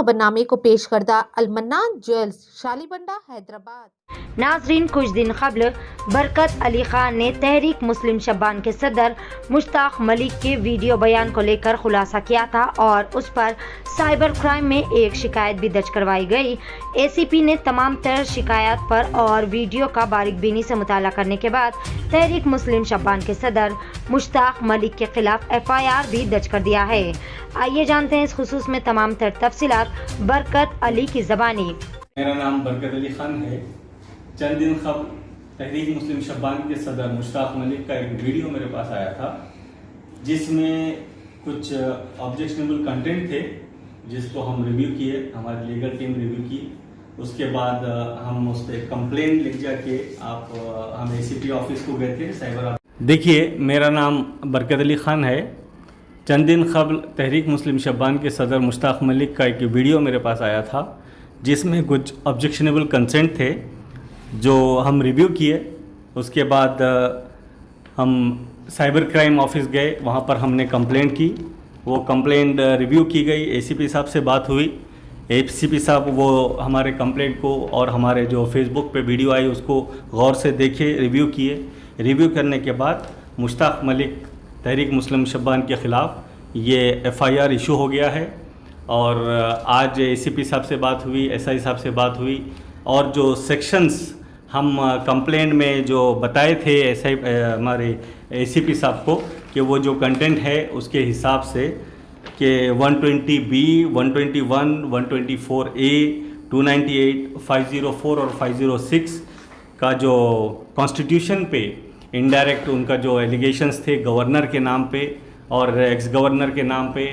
खबरनामे को पेश करदा अलमन्नान ज्वेल्स शालीबंडा हैदराबाद। नाजरीन, कुछ दिन कबल बरकत अली खान ने तहरीक मुस्लिम शब्बान के सदर मुश्ताक मलिक के वीडियो बयान को लेकर खुलासा किया था और उस पर साइबर क्राइम में एक शिकायत भी दर्ज करवाई गई। एसीपी ने तमाम तर शिकायत पर और वीडियो का बारीकबीनी से मुताला करने के बाद तहरीक मुस्लिम शब्बान के सदर मुश्ताक मलिक के खिलाफ FIR भी दर्ज कर दिया है। आइए जानते हैं इस खुसूस में तमाम तर तफसीलात बरकत अली की ज़बानी। मेरा नाम बरकत अली खान है। चंद दिन कबल तहरीक मुस्लिम शब्बान के सदर मुश्ताक मलिक का एक वीडियो मेरे पास आया था जिसमें कुछ ऑब्जेक्शनेबल कंटेंट थे जिसको हम रिव्यू किए, हमारी लीगल टीम रिव्यू की। उसके बाद हम उस पर कंप्लेन लिख जाके हम ACP ऑफिस को गए थे साइबर। देखिए, मेरा नाम बरकत अली खान है। चंद दिन कबल तहरीक मुस्लिम शब्बान के सदर मुश्ताक मलिक का एक वीडियो मेरे पास आया था जिसमें कुछ ऑब्जेक्शनेबल कंसेंट थे जो हम रिव्यू किए। उसके बाद हम साइबर क्राइम ऑफिस गए, वहाँ पर हमने कंप्लेंट की। वो कंप्लेंट रिव्यू की गई, ACP साहब से बात हुई। ACP साहब वो हमारे कंप्लेंट को और हमारे जो फेसबुक पे वीडियो आई उसको गौर से देखे, रिव्यू किए। रिव्यू करने के बाद मुश्ताक मलिक तहरीक मुस्लिम शब्बान के ख़िलाफ़ ये FIR इशू हो गया है। और आज ACP साहब से बात हुई, SI साहब से बात हुई और जो सेक्शंस हम कंप्लेंट में जो बताए थे हमारे ACP साहब को कि वो जो कंटेंट है उसके हिसाब से कि 120B, 121, 124A, 298, 504 और 506 का जो कॉन्स्टिट्यूशन पे इनडायरेक्ट उनका जो एलिगेशंस थे गवर्नर के नाम पे और एक्स गवर्नर के नाम पे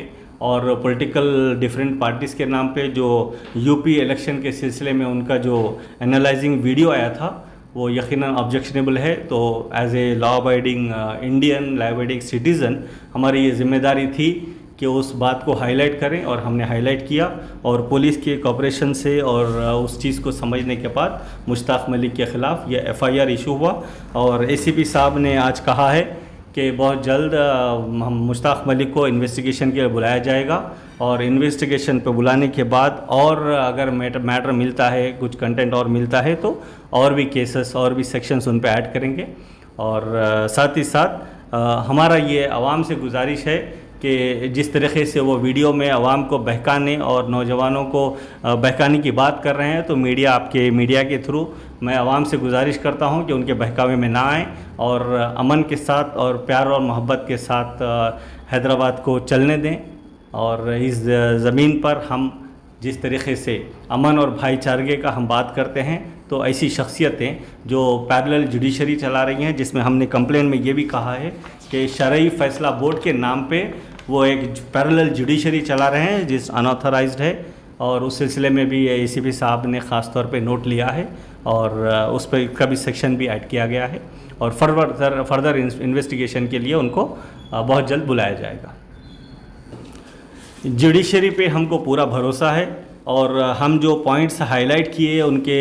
और पॉलिटिकल डिफरेंट पार्टीज़ के नाम पे जो UP इलेक्शन के सिलसिले में उनका जो एनालाइजिंग वीडियो आया था वो यकीनन ऑब्जेक्शनेबल है। तो as a law abiding Indian, law abiding citizen हमारी ये जिम्मेदारी थी कि उस बात को हाईलाइट करें और हमने हाईलाइट किया। और पुलिस के कोऑपरेशन से और उस चीज़ को समझने के बाद मुश्ताक मलिक के ख़िलाफ़ ये FIR इशू हुआ। और ACP साहब ने आज कहा है कि बहुत जल्द हम मुश्ताक मलिक को इन्वेस्टिगेशन के लिए बुलाया जाएगा और इन्वेस्टिगेशन पे बुलाने के बाद और अगर मैटर मिलता है, कुछ कंटेंट और मिलता है तो और भी केसेस और भी सेक्शंस उन पे ऐड करेंगे। और साथ ही साथ हमारा ये आवाम से गुजारिश है कि जिस तरीके से वो वीडियो में आवाम को बहकाने और नौजवानों को बहकाने की बात कर रहे हैं तो मीडिया के थ्रू मैं आवाम से गुजारिश करता हूं कि उनके बहकावे में ना आएँ और अमन के साथ और प्यार और मोहब्बत के साथ हैदराबाद को चलने दें। और इस ज़मीन पर हम जिस तरीके से अमन और भाईचारे का हम बात करते हैं तो ऐसी शख्सियतें जो पैरेलल जुडिशरी चला रही हैं, जिसमें हमने कंप्लेन में ये भी कहा है कि शरई फैसला बोर्ड के नाम पे वो एक पैरेलल जुडिशरी चला रहे हैं जिस अनऑथराइज्ड है। और उस सिलसिले में भी ACP साहब ने ख़ास तौर पे नोट लिया है और उस पर का भी सेक्शन भी ऐड किया गया है और फर्दर इन्वेस्टिगेशन के लिए उनको बहुत जल्द बुलाया जाएगा। जुडिशरी पे हमको पूरा भरोसा है और हम जो पॉइंट्स हाईलाइट किए उनके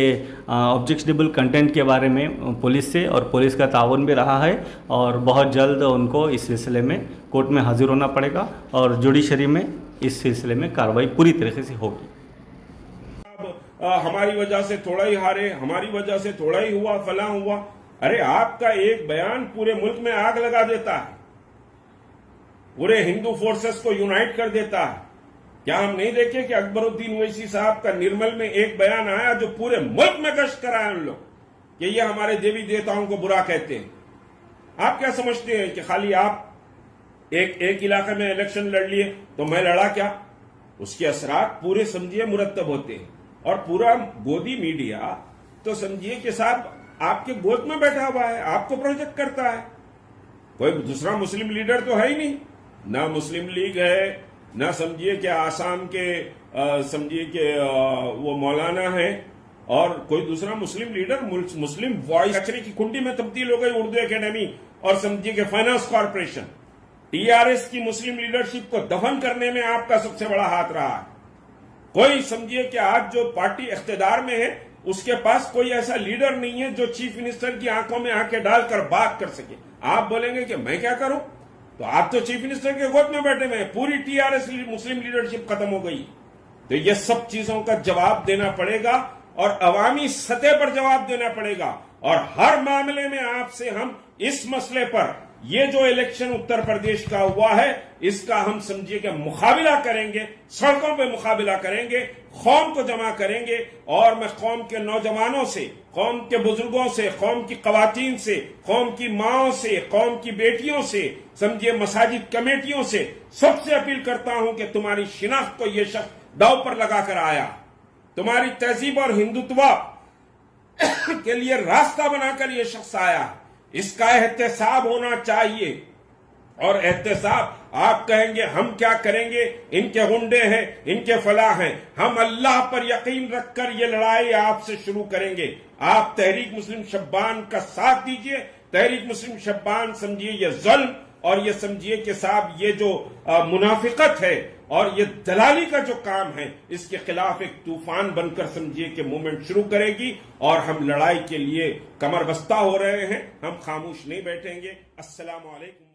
ऑब्जेक्शनेबल कंटेंट के बारे में पुलिस से और पुलिस का ताउन भी रहा है और बहुत जल्द उनको इस सिलसिले में कोर्ट में हाजिर होना पड़ेगा और जुडिशरी में इस सिलसिले में कार्रवाई पूरी तरीके से होगी। हमारी वजह से थोड़ा ही हारे, हमारी वजह से थोड़ा ही हुआ, फला हुआ। अरे आपका एक बयान पूरे मुल्क में आग लगा देता है, पूरे हिंदू फोर्सेस को यूनाइट कर देता है। क्या हम नहीं देखे कि अकबरुद्दीन ओवैसी साहब का निर्मल में एक बयान आया जो पूरे मुल्क में गश्त कराया उन लोग कि ये हमारे देवी देवताओं को बुरा कहते हैं। आप क्या समझते हैं कि खाली आप एक इलाके में इलेक्शन लड़ लिए तो मैं लड़ा क्या? उसके असरात पूरे समझिए मुरत्तब होते हैं और पूरा गोदी मीडिया तो समझिए कि साहब आपके गोद में बैठा हुआ है, आपको प्रोजेक्ट करता है। कोई दूसरा मुस्लिम लीडर तो है ही नहीं, ना मुस्लिम लीग है, ना समझिए कि आसाम के समझिए कि वो मौलाना है और कोई दूसरा मुस्लिम लीडर। मुस्लिम वॉइस कचरे की कुंडी में तब्दील हो गई उर्दू एकेडमी और समझिए कि फाइनेंस कॉर्पोरेशन। TRS की मुस्लिम लीडरशिप को दफन करने में आपका सबसे बड़ा हाथ रहा है। कोई समझिए कि आज जो पार्टी इख्तिदार में है उसके पास कोई ऐसा लीडर नहीं है जो चीफ मिनिस्टर की आंखों में आंखें डालकर बात कर सके। आप बोलेंगे कि मैं क्या करूं, तो आप तो चीफ मिनिस्टर के गोद में बैठे हुए हैं। पूरी TRS मुस्लिम लीडरशिप खत्म हो गई। तो ये सब चीजों का जवाब देना पड़ेगा और अवामी सतह पर जवाब देना पड़ेगा। और हर मामले में आपसे हम इस मसले पर, ये जो इलेक्शन उत्तर प्रदेश का हुआ है, इसका हम समझिए कि मुकाबला करेंगे, सड़कों पे मुकाबला करेंगे, कौम को जमा करेंगे। और मैं कौम के नौजवानों से, कौम के बुजुर्गों से, कौम की खवातीन से, कौम की माओं से, कौम की बेटियों से, समझिए मसाजिद कमेटियों से, सबसे अपील करता हूं कि तुम्हारी शिनाख्त को यह शख्स दांव पर लगाकर आया, तुम्हारी तहजीब और हिंदुत्व के लिए रास्ता बनाकर यह शख्स आया, इसका एहतसाब होना चाहिए। और एहतसाब आप कहेंगे हम क्या करेंगे, इनके गुंडे हैं, इनके फलाह हैं, हम अल्लाह पर यकीन रखकर ये लड़ाई आपसे शुरू करेंगे। आप तहरीक मुस्लिम शब्बान का साथ दीजिए। तहरीक मुस्लिम शब्बान समझिए ये जुल्म, और ये समझिए कि साहब ये जो मुनाफिकत है और ये दलाली का जो काम है, इसके खिलाफ एक तूफान बनकर समझिए कि मूवमेंट शुरू करेगी। और हम लड़ाई के लिए कमर बस्ता हो रहे हैं, हम खामोश नहीं बैठेंगे। अस्सलाम वालेकुम।